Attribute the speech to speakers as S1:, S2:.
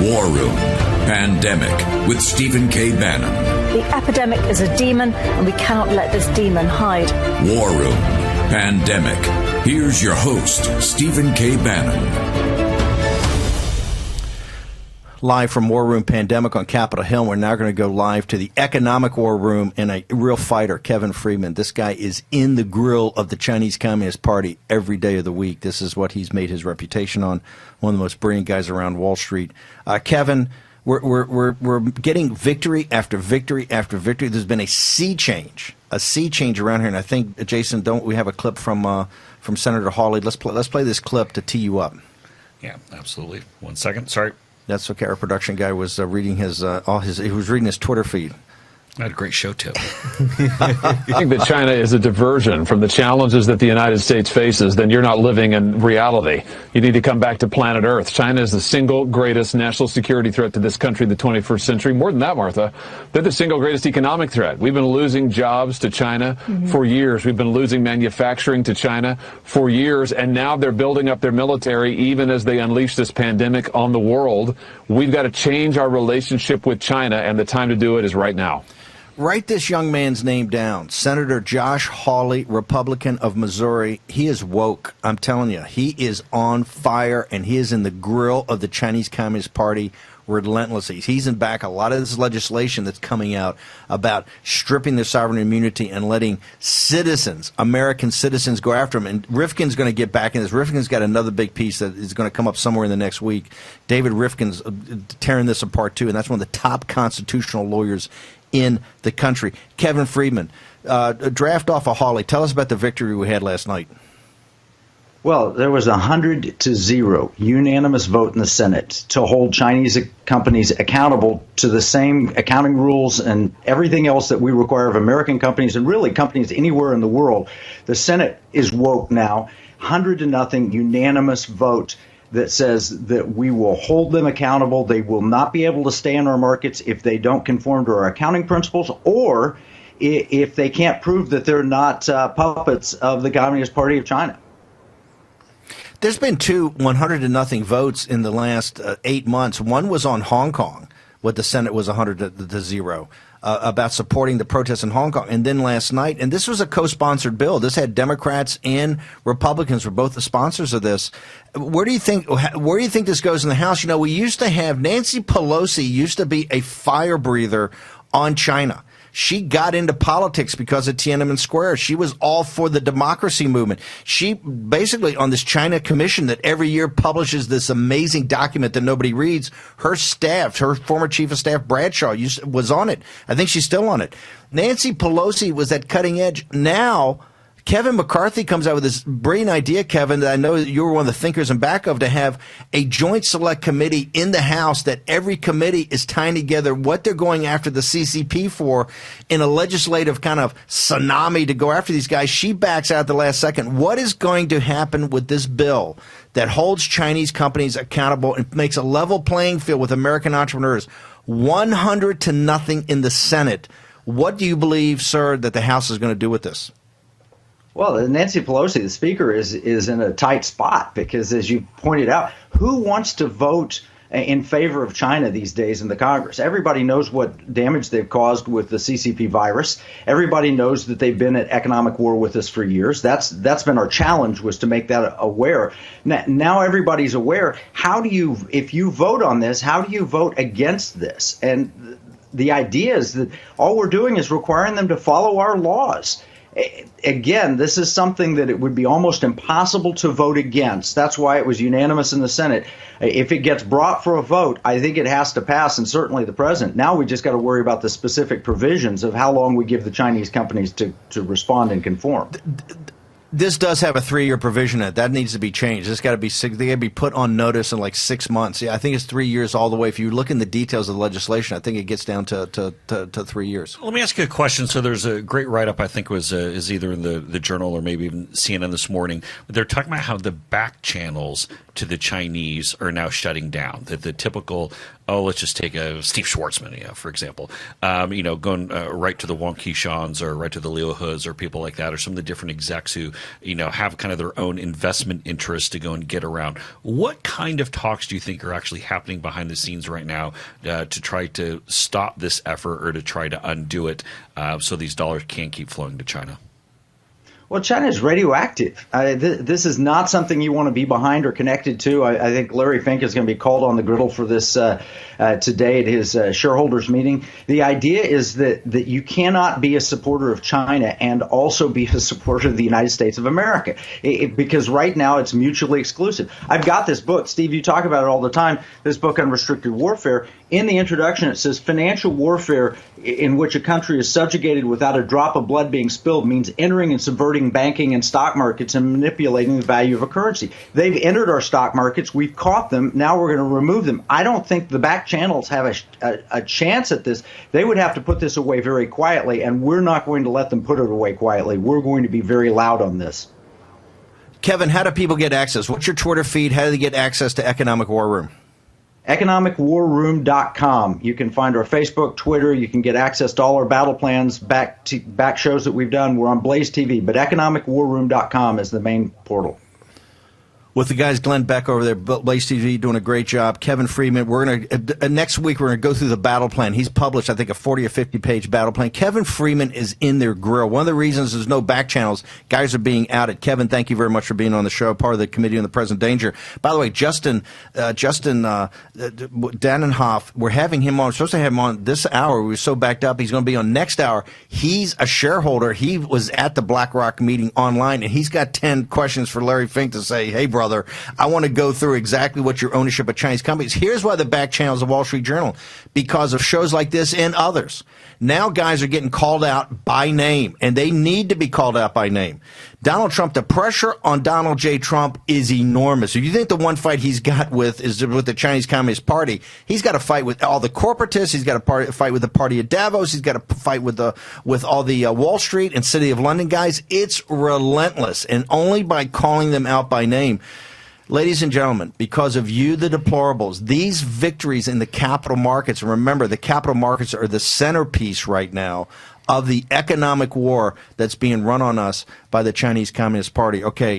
S1: War Room Pandemic with Stephen K. Bannon.
S2: The epidemic is a demon, and we cannot let this demon hide.
S1: War Room Pandemic. Here's your host, Stephen K. Bannon.
S3: Live from War Room Pandemic on Capitol Hill. We're now going to go live to the economic war room and a real fighter, Kevin Freeman. This guy is in the grill of the Chinese Communist Party every day of the week. This is what he's made his reputation on. One of the most brilliant guys around Wall Street. Kevin, we're getting victory after victory after victory. There's been a sea change around here. And I think, Jason, don't we have a clip from Senator Hawley? Let's play this clip to tee you up.
S4: Yeah, absolutely. 1 second. Sorry.
S3: That's okay. Our production guy was reading his Twitter feed.
S4: I had a great show, too.
S5: I think that China is a diversion from the challenges that the United States faces, then you're not living in reality. You need to come back to planet Earth. China is the single greatest national security threat to this country in the 21st century. More than that, Martha, they're the single greatest economic threat. We've been losing jobs to China for years. We've been losing manufacturing to China for years, and now they're building up their military even as they unleash this pandemic on the world. We've got to change our relationship with China, and the time to do it is right now.
S3: Write this young man's name down. Senator Josh Hawley, Republican of Missouri. He is woke. I'm telling you, he is on fire, and he is in the grill of the Chinese Communist Party relentlessly. He's in back a lot of this legislation that's coming out about stripping their sovereign immunity and letting citizens, American citizens, go after him. And Rifkin's going to get back in this. Rifkin's got another big piece that is going to come up somewhere in the next week. David Rifkin's tearing this apart, too, and that's one of the top constitutional lawyers in the country. Kevin Freeman, draft off of Hawley. Tell us about the victory we had last night.
S6: Well, there was 100-0 unanimous vote in the Senate to hold Chinese companies accountable to the same accounting rules and everything else that we require of American companies and really companies anywhere in the world. The Senate is woke now. 100-0 unanimous vote that says that we will hold them accountable. They will not be able to stay in our markets if they don't conform to our accounting principles, or if they can't prove that they're not puppets of the Communist Party of China.
S3: There's been two 100-0 votes in the last 8 months. One was on Hong Kong, what the Senate was 100-0. About supporting the protests in Hong Kong. And then last night, and this was a co-sponsored bill. This had Democrats and Republicans were both the sponsors of this. Where do you think this goes in the House? You know, we used to have Nancy Pelosi used to be a fire breather on China. She got into politics because of Tiananmen Square. She was all for the democracy movement. She basically, on this China commission that every year publishes this amazing document that nobody reads, her staff, her former chief of staff, Bradshaw, was on it. I think she's still on it. Nancy Pelosi was at cutting edge. Now, Kevin McCarthy comes out with this brilliant idea, Kevin, that I know you were one of the thinkers in back of, to have a joint select committee in the House that every committee is tying together what they're going after the CCP for in a legislative kind of tsunami to go after these guys. She backs out at the last second. What is going to happen with this bill that holds Chinese companies accountable and makes a level playing field with American entrepreneurs? 100-0 in the Senate. What do you believe, sir, that the House is going to do with this?
S6: Well, Nancy Pelosi, the speaker, is in a tight spot because, as you pointed out, who wants to vote in favor of China these days in the Congress? Everybody knows what damage they've caused with the CCP virus. Everybody knows that they've been at economic war with us for years. That's been our challenge, was to make that aware. Now everybody's aware. How do you, if you vote on this, how do you vote against this? And the idea is that all we're doing is requiring them to follow our laws. Again, this is something that it would be almost impossible to vote against. That's why it was unanimous in the Senate. If it gets brought for a vote, I think it has to pass, and certainly the president. Now we just got to worry about the specific provisions of how long we give the Chinese companies to respond and conform.
S3: This does have a 3-year provision in it. That needs to be changed. It's got to be they got to be put on notice in like 6 months. Yeah, I think it's 3 years all the way. If you look in the details of the legislation, I think it gets down to 3 years.
S4: Let me ask you a question. So there's a great write-up, I think is either in the Journal or maybe even CNN this morning. They're talking about how the back channels to the Chinese are now shutting down, that the typical let's just take Steve Schwarzman, for example, going right to the Wang Qishans or right to the Liu Hus or people like that, or some of the different execs who, have kind of their own investment interests to go and get around. What kind of talks do you think are actually happening behind the scenes right now to try to stop this effort or to try to undo it so these dollars can't keep flowing to China?
S6: Well, China is radioactive. This is not something you want to be behind or connected to. I think Larry Fink is going to be called on the griddle for this today at his shareholders meeting. The idea is that you cannot be a supporter of China and also be a supporter of the United States of America, because right now it's mutually exclusive. I've got this book. Steve, you talk about it all the time, this book on restricted warfare. In the introduction, it says financial warfare in which a country is subjugated without a drop of blood being spilled means entering and subverting banking and stock markets and manipulating the value of a currency. They've entered our stock markets. We've caught them. Now we're going to remove them. I don't think the back channels have a chance at this. They would have to put this away very quietly, and we're not going to let them put it away quietly. We're going to be very loud on this.
S3: Kevin, how do people get access? What's your Twitter feed? How do they get access to Economic War Room?
S6: EconomicWarRoom.com. You can find our Facebook, Twitter. You can get access to all our battle plans, back shows that we've done. We're on Blaze TV, but EconomicWarRoom.com is the main portal.
S3: With the guys, Glenn Beck over there, Blaze TV, doing a great job. Kevin Freeman. We're going to next week. We're going to go through the battle plan. He's published, I think, a 40 or 50 page battle plan. Kevin Freeman is in their grill. One of the reasons there's no back channels, guys are being outed. Kevin, thank you very much for being on the show. Part of the Committee on the Present Danger. By the way, Justin Dannenhoff, we're having him on. We're supposed to have him on this hour. We were so backed up. He's going to be on next hour. He's a shareholder. He was at the BlackRock meeting online, and he's got 10 questions for Larry Fink to say, hey, brother, I want to go through exactly what your ownership of Chinese companies. Here's why the back channels of Wall Street Journal, because of shows like this and others. Now guys are getting called out by name, and they need to be called out by name. Donald Trump, the pressure on Donald J. Trump is enormous. If you think the one fight he's got is with the Chinese Communist Party, he's got to fight with all the corporatists. He's got to fight with the party of Davos. He's got to fight with all the Wall Street and City of London guys. It's relentless, and only by calling them out by name. Ladies and gentlemen, because of you, the deplorables, these victories in the capital markets, and remember, the capital markets are the centerpiece right now of the economic war that's being run on us by the Chinese Communist Party. Okay.